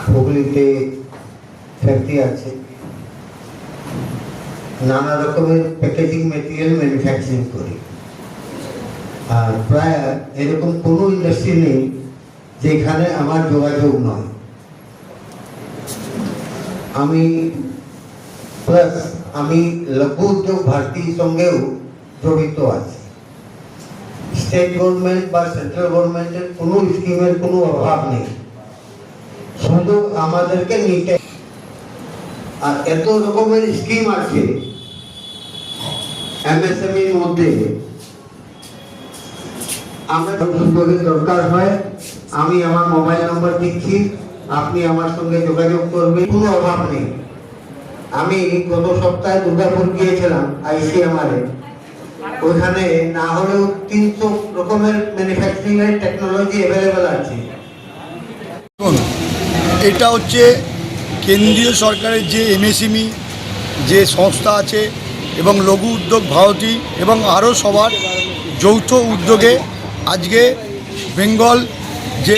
হুগলিতে ফ্যাক্টরি আছে, নানা রকমের প্যাকেজিং মেটেরিয়াল ম্যানুফ্যাকচারিং করি। আর প্রায় এরকম কোনো ইন্ডাস্ট্রি নেই যেখানে আমার যোগাযোগ নয়। আমি লঘু উদ্যোগ ভারতীর সঙ্গেও জড়িত আছি। স্টেট গভর্নমেন্ট বা সেন্ট্রাল গভর্নমেন্টের কোনো স্কিমের কোনো অভাব নেই, শুধু আমাদেরকে নিতে। আর এত রকমের স্কিম আছে এমএসএমইর মধ্যে, আমার উদ্যোগের দরকার হয় আমি আমার মোবাইল নম্বর দিচ্ছি, আপনি আমার সঙ্গে যোগাযোগ করবেন, কোনো অভাব নেই। আমি গত সপ্তাহে দুর্গাপুর গিয়েছিলাম আইসিএমআর-এ, ওইখানে না হলেও 300 রকমের ম্যানুফ্যাকচারিং এর টেকনোলজি অ্যাভেলেবেল আছে। এটা হচ্ছে কেন্দ্রীয় সরকারের যে এমএসএমই যে সংস্থা আছে এবং লঘু উদ্যোগ ভারতী এবং আরও সবার যৌথ উদ্যোগে আজকে বেঙ্গল যে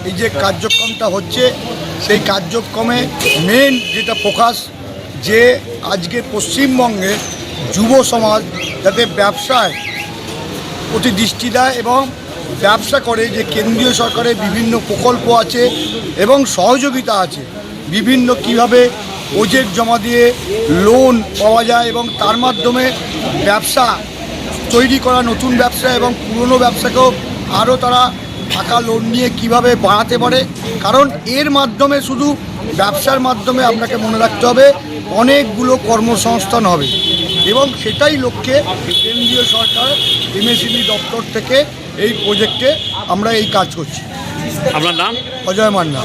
এই যে কার্যক্রমটা হচ্ছে, সেই কার্যক্রমে মেন যেটা ফোকাস যে আজকে পশ্চিমবঙ্গের যুব সমাজ যাতে ব্যবসায় প্রতি দৃষ্টি দেয় এবং ব্যবসা করে। যে কেন্দ্রীয় সরকারের বিভিন্ন প্রকল্প আছে এবং সহযোগিতা আছে, বিভিন্ন কিভাবে প্রজেক্ট জমা দিয়ে লোন পাওয়া যায় এবং তার মাধ্যমে ব্যবসা তৈরি করা, নতুন ব্যবসা এবং পুরনো ব্যবসাকেও আরও তারা টাকা লোন নিয়ে কিভাবে বাড়াতে পারে। কারণ এর মাধ্যমে শুধু ব্যবসার মাধ্যমে আপনাকে মনে রাখতে হবে অনেকগুলো কর্মসংস্থান হবে এবং সেটাই লক্ষ্যে কেন্দ্রীয় সরকার এমএসএমই দপ্তর থেকে এই প্রজেক্টে আমরা এই কাজ করছি। আপনার নাম? অজয় মান্না।